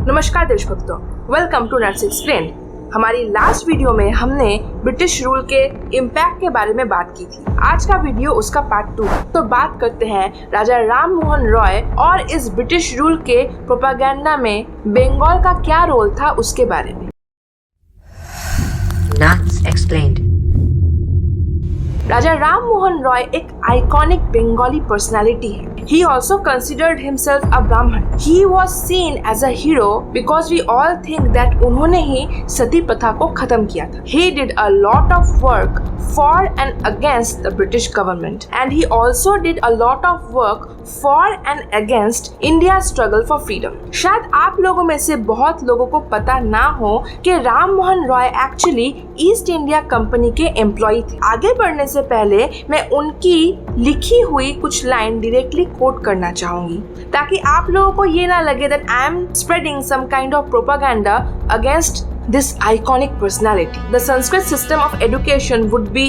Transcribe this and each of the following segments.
नमस्कार देशभक्तों, welcome to nurse explain. हमारी last video में हमने ब्रिटिश रूल के इम्पैक्ट के बारे में बात की थी। आज का वीडियो उसका पार्ट 2 है। तो बात करते हैं राजा राम मोहन रॉय और इस ब्रिटिश रूल के प्रोपेगेंडा में बंगाल का क्या रोल था उसके बारे में। Nuts Explained। राजा राम मोहन रॉय एक आइकॉनिक बंगाली पर्सनालिटी है। He also considered himself a Brahmin. He was seen as a hero because we all think that उन्होंने ही सती प्रथा को खत्म किया था। He did a lot of work for and against the British government, and he also did a lot of work for and against India's struggle for freedom. शायद आप लोगों में से बहुत लोगों को पता ना हो कि Ram Mohan Roy actually east India company के एम्प्लॉय थे। आगे बढ़ने से पहले मैं उनकी लिखी हुई कुछ लाइन डायरेक्टली कोट करना चाहूंगी ताकि आप लोगों को ये ना लगे that I am spreading some kind of propaganda against this iconic personality. The Sanskrit system of education would be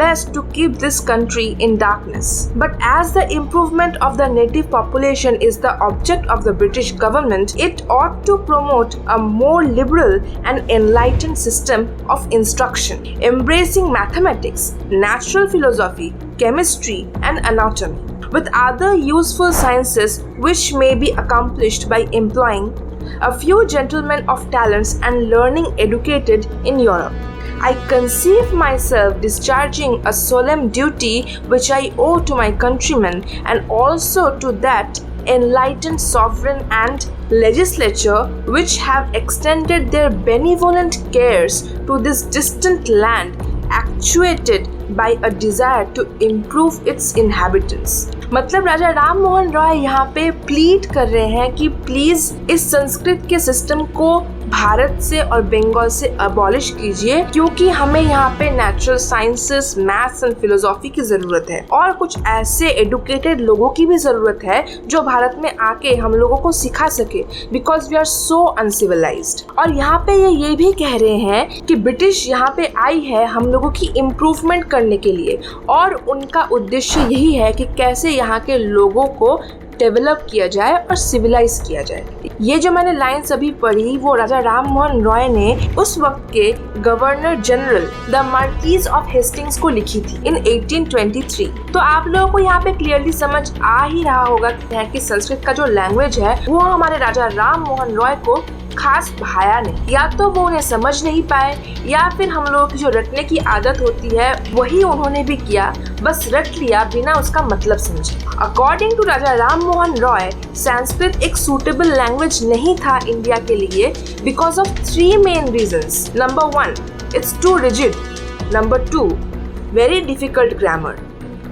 best to keep this country in darkness. But as the improvement of the native population is the object of the British government, it ought to promote a more liberal and enlightened system of instruction, embracing mathematics, natural philosophy, chemistry, and anatomy, with other useful sciences which may be accomplished by employing a few gentlemen of talents and learning educated in Europe. I conceive myself discharging a solemn duty which I owe to my countrymen and also to that enlightened sovereign and legislature which have extended their benevolent cares to this distant land, actuated by a desire to improve its inhabitants. मतलब राजा राम मोहन रॉय यहाँ पे plead कर रहे हैं कि please इस संस्कृत के system को भारत से और बंगाल से अबॉलिश कीजिए क्योंकि हमें यहाँ पे natural sciences, maths and philosophy की जरूरत है और कुछ ऐसे एडुकेटेड लोगों की भी जरूरत है जो भारत में आके हम लोगों को सिखा सके because we are so uncivilized. और यहाँ पे ये भी कह रहे हैं कि ब्रिटिश यहाँ पे आई है हम लोगों की इम्प्रूवमेंट करने के लिए और उनका उद्देश्य यही है कि कैसे यहाँ के लोगों को डेवलप किया जाए और सिविलाइज किया जाए। ये जो मैंने लाइन्स अभी पढ़ी वो राजा राम मोहन रॉय ने उस वक्त के governor general the marquees of Hastings को लिखी थी इन 1823। तो आप लोगों को यहाँ पे क्लियरली समझ आ ही रहा होगा कि संस्कृत का जो लैंग्वेज है वो हमारे राजा राम मोहन रॉय को खास भाया नहीं। या तो वो उन्हें समझ नहीं पाए या फिर हम लोगों की जो रटने की आदत होती है वही उन्होंने भी किया, बस रट लिया बिना उसका मतलब समझे। अकॉर्डिंग टू राजा राम मोहन रॉय संस्कृत एक सूटेबल लैंग्वेज नहीं था इंडिया के लिए because of 3 main reasons. Number 1, it's too rigid. Number 2, very difficult grammar.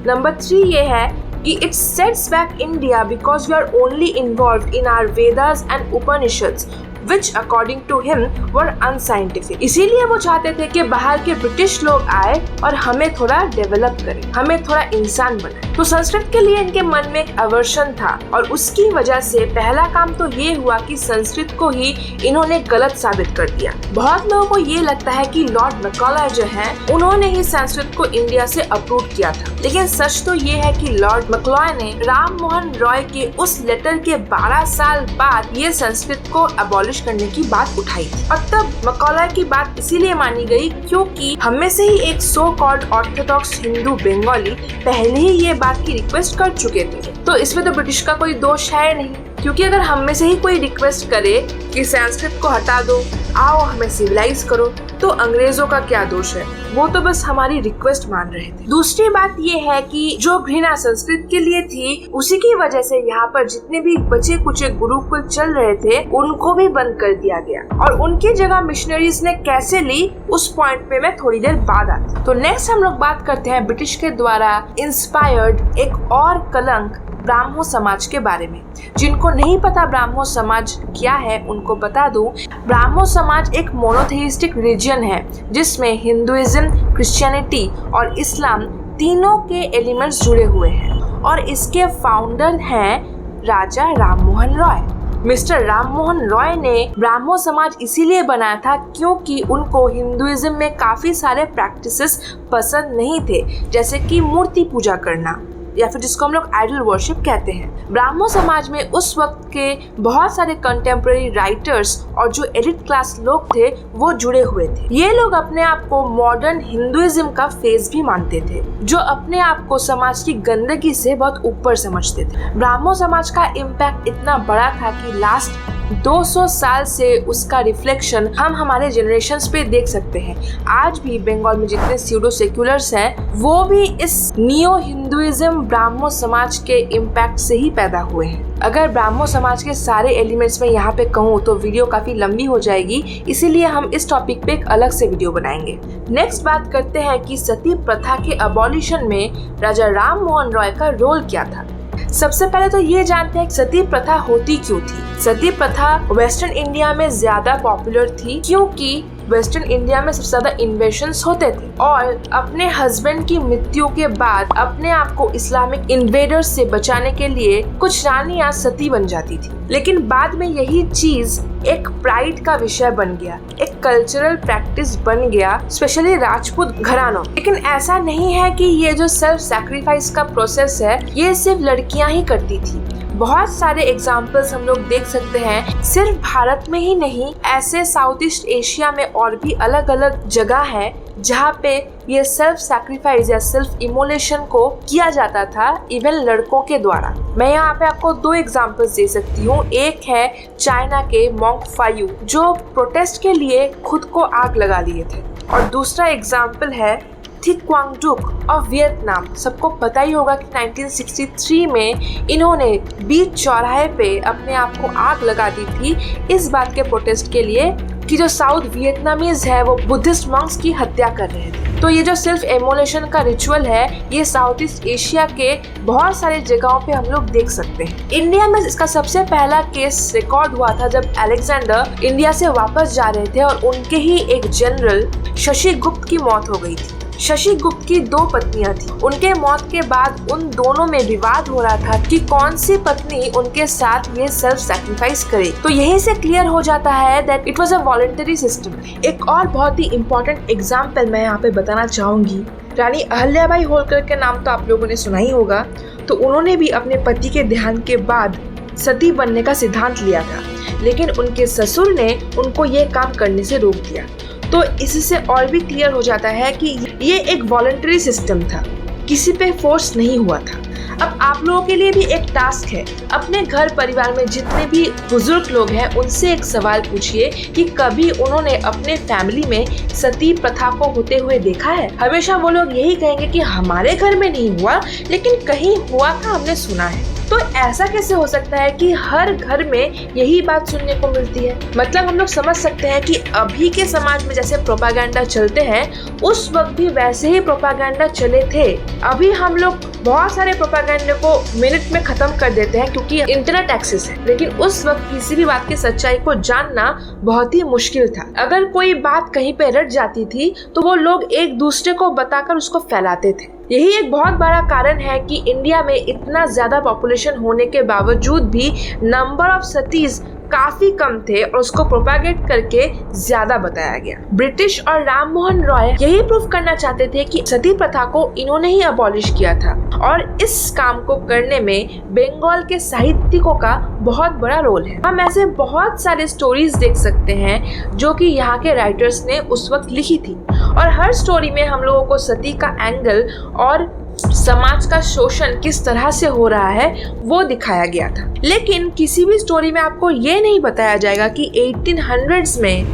Number 3 ये है कि it sets back India because we are only involved in our Vedas and Upanishads, which according to him were unscientific. इसीलिए वो चाहते थे कि बाहर के ब्रिटिश लोग आए और हमें थोड़ा डेवलप करें, हमें थोड़ा इंसान बनाए। तो संस्कृत के लिए इनके मन में एक अवर्शन था और उसकी वजह से पहला काम तो ये हुआ कि संस्कृत को ही इन्होंने गलत साबित कर दिया। बहुत लोगों को ये लगता है कि लॉर्ड मैकॉले जो हैं उन्होंने ही संस्कृत को इंडिया से अप्रूव किया था, लेकिन सच तो ये है कि लॉर्ड मैकॉले ने राम मोहन रॉय के उस लेटर के 12 साल बाद ये संस्कृत को अबॉलिश करने की बात उठाई और तब मैकॉले की बात इसीलिए मानी गई क्योंकि हमें से ही एक so called Orthodox Hindu Bengali पहले ही ये बात की रिक्वेस्ट कर चुके थे। तो इसमें तो ब्रिटिश का कोई दोष है नहीं क्योंकि अगर हम में से ही कोई रिक्वेस्ट करे कि संस्कृत को हटा दो, आओ हमें सिविलाइज करो, तो अंग्रेजों का क्या दोष है? वो तो बस हमारी रिक्वेस्ट मान रहे थे। दूसरी बात ये है कि जो घृणा संस्कृत के लिए थी उसी की वजह से यहाँ पर जितने भी बचे कुचे गुरुकुल चल रहे थे उनको भी बंद कर दिया गया और उनकी जगह मिशनरीज ने कैसे ली उस पॉइंट पे मैं थोड़ी देर बाद आती। तो नेक्स्ट हम लोग बात करते हैं ब्रिटिश के द्वारा इंस्पायर्ड एक और कलंक ब्राह्मो समाज के बारे में। जिनको नहीं पता ब्राह्मो समाज क्या है उनको बता दूं, ब्राह्मो समाज एक मोनोथेइस्टिक रिलीजन है जिसमें हिंदुइज्म, क्रिश्चियनिटी और इस्लाम तीनों के एलिमेंट्स जुड़े हुए हैं और इसके फाउंडर हैं राजा राम मोहन रॉय। मिस्टर राम मोहन रॉय ने ब्राह्मो समाज इसीलिए बनाया था क्योंकि उनको हिंदुइज्म में काफी सारे प्रैक्टिसेस पसंद नहीं थे, जैसे कि मूर्ति पूजा करना, या फिर जिसको हम लोग आइडल वर्शिप कहते हैं। ब्राह्मो समाज में उस वक्त के बहुत सारे कंटेम्प्रेरी राइटर्स और जो एलिट क्लास लोग थे वो जुड़े हुए थे। ये लोग अपने आप को मॉडर्न हिंदुइज्म का फेस भी मानते थे, जो अपने आप को समाज की गंदगी से बहुत ऊपर समझते थे। ब्राह्मो समाज का इम्पैक्ट इतना बड़ा था कि लास्ट 200 साल से उसका रिफ्लेक्शन हम हमारे जनरेशन्स पे देख सकते हैं। आज भी बंगाल में जितने स्यूडो सेक्युलर्स हैं वो भी इस नियो हिंदुइज्म ब्राह्मो समाज के इम्पैक्ट से ही पैदा हुए हैं। अगर ब्राह्मो समाज के सारे एलिमेंट्स में यहाँ पे कहूँ तो वीडियो काफी लंबी हो जाएगी, इसीलिए हम इस टॉपिक पे एक अलग से वीडियो बनाएंगे। नेक्स्ट बात करते हैं कि सती प्रथा के अबॉलिशन में राजा राम मोहन रॉय का रोल क्या था। सबसे पहले तो ये जानते हैं कि सती प्रथा होती क्यों थी। सती प्रथा वेस्टर्न इंडिया में ज्यादा पॉपुलर थी क्योंकि वेस्टर्न इंडिया में सबसे ज्यादा इन्वेशंस होते थे और अपने हस्बैंड की मृत्यु के बाद अपने आप को इस्लामिक इन्वेडर्स से बचाने के लिए कुछ रानियां सती बन जाती थी। लेकिन बाद में यही चीज एक प्राइड का विषय बन गया, एक कल्चरल प्रैक्टिस बन गया, स्पेशली राजपूत घरानों। लेकिन ऐसा नहीं है कि ये जो सेल्फ सैक्रिफाइस का प्रोसेस है ये सिर्फ लड़कियां ही करती थी। बहुत सारे एग्जाम्पल्स हम लोग देख सकते हैं, सिर्फ भारत में ही नहीं, ऐसे साउथ ईस्ट एशिया में और भी अलग अलग जगह है जहाँ पे ये सेल्फ सैक्रिफाइस या सेल्फ इमोलेशन को किया जाता था, इवन लड़कों के द्वारा। मैं यहाँ पे आपको 2 एग्जाम्पल्स दे सकती हूँ। एक है चाइना के मोंग फायू जो प्रोटेस्ट के लिए खुद को आग लगा लिए थे, और दूसरा एग्जाम्पल है Thich Quang Duc of Vietnam. सबको पता ही होगा कि 1963 में इन्होंने बीच चौराहे पे अपने आप को आग लगा दी थी इस बात के प्रोटेस्ट के लिए कि जो साउथ वियतनामीज है वो बुद्धिस्ट मॉन्क्स की हत्या कर रहे थे। तो ये जो सेल्फ एमोलेशन का रिचुअल है ये साउथ ईस्ट एशिया के बहुत सारे जगहों पे हम लोग देख सकते हैं। इंडिया में इसका सबसे पहला केस रिकॉर्ड हुआ था जब अलेक्जेंडर इंडिया से वापस जा रहे थे और उनके ही एक जनरल शशि गुप्त की मौत हो गई थी। शशि गुप्त की 2 पत्नियां थी। उनके मौत के बाद उन दोनों में विवाद हो रहा था कि कौन सी पत्नी उनके साथ ये सेल्फ सैक्रिफाइस करे। तो यही से क्लियर हो जाता है that it was a voluntary system. एक और बहुत ही इम्पोर्टेंट एग्जाम्पल मैं यहाँ पे बताना चाहूंगी। रानी अहल्याबाई होलकर के नाम तो आप लोगों ने सुना ही होगा। तो उन्होंने भी अपने पति के देहांत के बाद सती बनने का सिद्धांत लिया था, लेकिन उनके ससुर ने उनको ये काम करने से रोक दिया। तो इससे और भी क्लियर हो जाता है कि ये एक वॉलंटरी सिस्टम था, किसी पे फोर्स नहीं हुआ था। अब आप लोगों के लिए भी एक टास्क है, अपने घर परिवार में जितने भी बुजुर्ग लोग हैं उनसे एक सवाल पूछिए कि कभी उन्होंने अपने फैमिली में सती प्रथा को होते हुए देखा है। हमेशा वो लोग यही कहेंगे कि हमारे घर में नहीं हुआ, लेकिन कहीं हुआ था, हमने सुना है। तो ऐसा कैसे हो सकता है कि हर घर में यही बात सुनने को मिलती है? मतलब हम लोग समझ सकते हैं कि अभी के समाज में जैसे प्रोपागेंडा चलते हैं उस वक्त भी वैसे ही प्रोपागेंडा चले थे। अभी हम लोग बहुत सारे प्रोपागेंडा को मिनट में खत्म कर देते हैं क्योंकि इंटरनेट एक्सेस है, लेकिन उस वक्त किसी भी बात की सच्चाई को जानना बहुत ही मुश्किल था। अगर कोई बात कहीं पे रट जाती थी तो वो लोग एक दूसरे को बताकर उसको फैलाते थे। यही एक बहुत बड़ा कारण है कि इंडिया में इतना ज्यादा पॉपुलेशन होने के बावजूद भी नंबर ऑफ सतीज काफी कम थे और उसको प्रोपागेट करके ज्यादा बताया गया। ब्रिटिश और राम मोहन रॉय यही प्रूव करना चाहते थे कि सती प्रथा को इन्होंने ही अबॉलिश किया था, और इस काम को करने में बंगाल के साहित्यिकों का बहुत बड़ा रोल है। हम ऐसे बहुत सारे स्टोरीज देख सकते हैं जो कि यहाँ के राइटर्स ने उस वक्त लिखी थी, और हर स्टोरी में हम लोगों को सती का एंगल और समाज का शोषण किस तरह से हो रहा है वो दिखाया गया था। लेकिन किसी भी स्टोरी में आपको ये नहीं बताया जाएगा कि 1800s में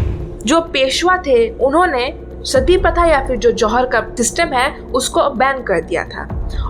जो पेशवा थे उन्होंने सती प्रथा या फिर जो जौहर का सिस्टम है उसको बैन कर दिया था,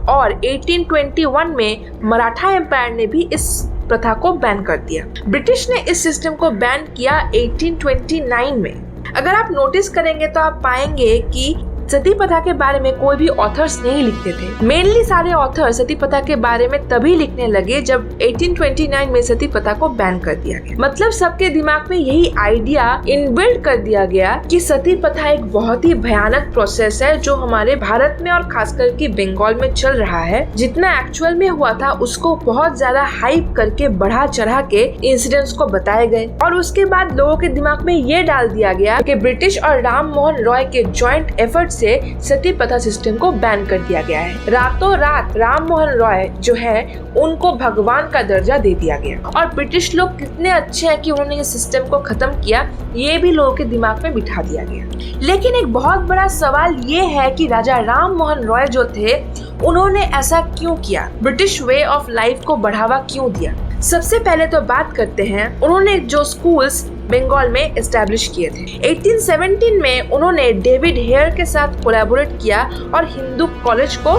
और 1821 में मराठा एम्पायर ने भी इस प्रथा को बैन कर दिया। ब्रिटिश ने इस सिस्टम को बैन किया 1829 में। अगर आप नोटिस करेंगे तो आप पाएंगे कि सती प्रथा के बारे में कोई भी ऑथर्स नहीं लिखते थे। मेनली सारे ऑथर सती प्रथा के बारे में तभी लिखने लगे जब 1829 में सती प्रथा को बैन कर दिया गया। मतलब सबके दिमाग में यही आइडिया इनबिल्ट कर दिया गया कि सती प्रथा एक बहुत ही भयानक प्रोसेस है जो हमारे भारत में और खासकर कि बंगाल में चल रहा है। जितना एक्चुअल में हुआ था उसको बहुत ज्यादा हाइप करके बढ़ा चढ़ा के इंसिडेंट्स को बताए गए, और उसके बाद लोगों के दिमाग में ये डाल दिया गया कि ब्रिटिश और राम मोहन रॉय के जॉइंट एफर्ट से सती प्रथा सिस्टम को बैन कर दिया गया है। रातों रात राम मोहन रॉय जो है उनको भगवान का दर्जा दे दिया गया। और ब्रिटिश लोग कितने अच्छे हैं कि उन्होंने इस सिस्टम को खत्म किया, ये भी लोगों के दिमाग में बिठा दिया गया। लेकिन एक बहुत बड़ा सवाल ये है कि राजा राम मोहन रॉय जो थे उन्होंने ऐसा क्यों किया, ब्रिटिश वे ऑफ लाइफ को बढ़ावा क्यों दिया। सबसे पहले तो बात करते हैं उन्होंने जो स्कूल्स बंगाल में एस्टैब्लिश किए थे। 1817 में उन्होंने डेविड हेयर के साथ कोलैबोरेट किया और हिंदू कॉलेज को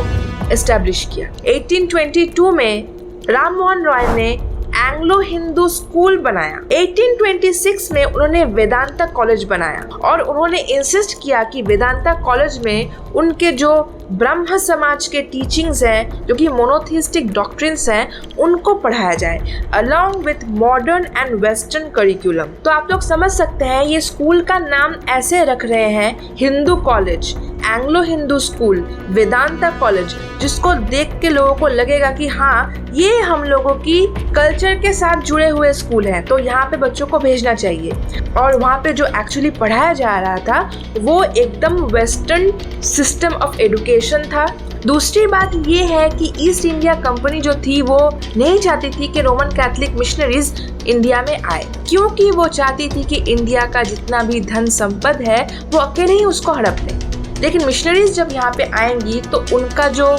एस्टैब्लिश किया। 1822 में राम मोहन रॉय ने एंग्लो हिंदू स्कूल बनाया। 1826 में उन्होंने वेदांता कॉलेज बनाया और उन्होंने इंसिस्ट किया कि वेदांता कॉलेज में उनके जो ब्रह्म समाज के टीचिंग्स हैं, जो कि मोनोथिस्टिक डॉक्ट्रिन्स हैं, उनको पढ़ाया जाए along with modern and western curriculum. तो आप लोग समझ सकते हैं ये स्कूल का नाम ऐसे रख रहे हैं, Hindu college, Anglo Hindu school, Vedanta college, जिसको देख के लोगों को लगेगा कि हाँ ये हम लोगों की कल्चर के साथ जुड़े हुए स्कूल हैं, तो यहाँ पे बच्चों को भेजना चाहिए। और वहाँ पे जो एक्चुअली पढ़ाया जा रहा था वो एकदम वेस्टर्न सिस्टम ऑफ एजुकेशन था। दूसरी बात ये है कि ईस्ट इंडिया कंपनी जो थी वो नहीं चाहती थी कि रोमन कैथोलिक मिशनरीज इंडिया में आए, क्योंकि वो चाहती थी कि इंडिया का जितना भी धन संपद है वो अकेले ही उसको हड़प लें। लेकिन मिशनरीज जब यहाँ पे आएंगी तो उनका जो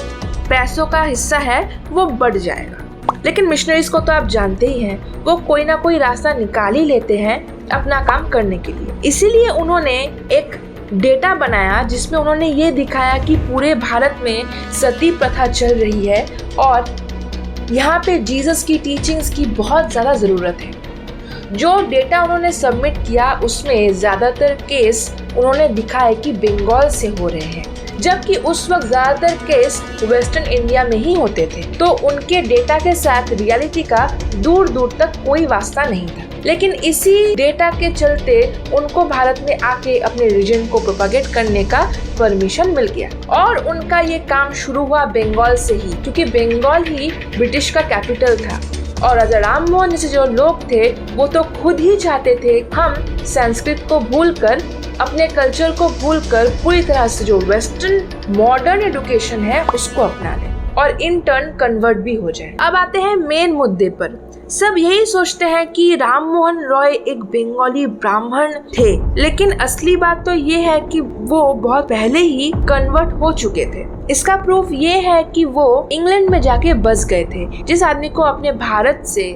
पैसों का हिस्सा है वो बढ़ जाएगा। लेकिन मिशनरीज को तो आप जानते ही हैं, वो कोई ना कोई रास्ता निकाल ही लेते हैं अपना काम करने के लिए। इसीलिए उन्होंने एक डेटा बनाया जिसमें उन्होंने ये दिखाया कि पूरे भारत में सती प्रथा चल रही है और यहाँ पे जीसस की टीचिंग्स की बहुत ज़्यादा ज़रूरत है। जो डेटा उन्होंने सबमिट किया उसमें ज़्यादातर केस उन्होंने दिखाए कि बंगाल से हो रहे हैं, जबकि उस वक्त ज़्यादातर केस वेस्टर्न इंडिया में ही होते थे। तो उनके डेटा के साथ रियलिटी का दूर दूर तक कोई वास्ता नहीं था। लेकिन इसी डेटा के चलते उनको भारत में आके अपने रीजन को प्रोपागेट करने का परमिशन मिल गया और उनका ये काम शुरू हुआ बंगाल से ही, क्योंकि बंगाल ही ब्रिटिश का कैपिटल था। और राजा राम मोहन जैसे जो लोग थे वो तो खुद ही चाहते थे हम संस्कृत को भूलकर, अपने कल्चर को भूलकर पूरी तरह से जो वेस्टर्न मॉडर्न एजुकेशन है उसको अपना लें और इन टर्न कन्वर्ट भी हो जाए। अब आते हैं मेन मुद्दे पर। सब यही सोचते हैं कि राम मोहन रॉय एक बंगाली ब्राह्मण थे, लेकिन असली बात तो ये है कि वो बहुत पहले ही कन्वर्ट हो चुके थे। इसका प्रूफ ये है कि वो इंग्लैंड में जाके बस गए थे। जिस आदमी को अपने भारत से,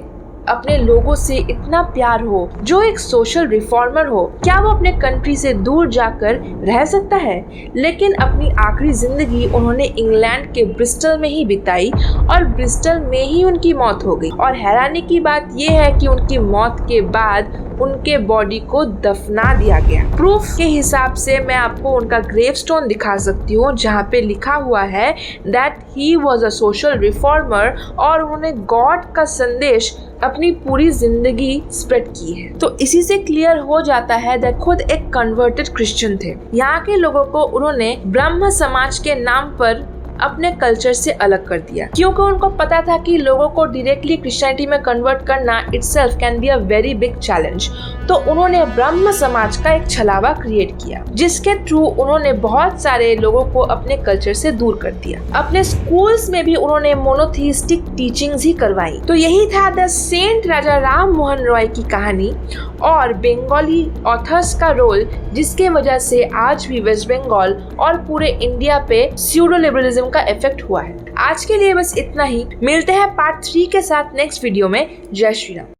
अपने लोगों से इतना प्यार हो, जो एक सोशल रिफॉर्मर हो, क्या वो अपने कंट्री से दूर जाकर रह सकता है? लेकिन अपनी आखिरी जिंदगी उन्होंने इंग्लैंड के ब्रिस्टल में ही बिताई और ब्रिस्टल में ही उनकी मौत हो गई। और हैरानी की बात यह है कि उनकी मौत के बाद उनके बॉडी को दफना दिया गया। प्रूफ के हिसाब से मैं आपको उनका ग्रेवस्टोन दिखा सकती हूँ, जहाँ पे लिखा हुआ है that he was a social reformer और उन्होंने गॉड का संदेश अपनी पूरी जिंदगी स्प्रेड की है। तो इसी से क्लियर हो जाता है दैट खुद एक कन्वर्टेड क्रिश्चियन थे। यहाँ के लोगों को उन्होंने ब्रह्म समाज के नाम पर अपने कल्चर से अलग कर दिया, क्योंकि उनको पता था कि लोगों को डायरेक्टली क्रिश्चियनिटी में कन्वर्ट करना itself can be a very big challenge. तो उन्होंने ब्रह्म समाज का एक छलावा क्रिएट किया, जिसके थ्रू उन्होंने बहुत सारे लोगों को अपने कल्चर से दूर कर दिया। अपने स्कूल्स में भी उन्होंने मोनोथिस्टिक टीचिंग्स ही करवाई। तो यही था द सेंट राजा राम मोहन रॉय की कहानी और बंगाली ऑथर्स का रोल, जिसके वजह से आज भी वेस्ट बंगाल और पूरे इंडिया पे स्यूडो लिबरलिज्म का इफेक्ट हुआ है। आज के लिए बस इतना ही। मिलते हैं पार्ट 3 के साथ नेक्स्ट वीडियो में। जय श्री राम।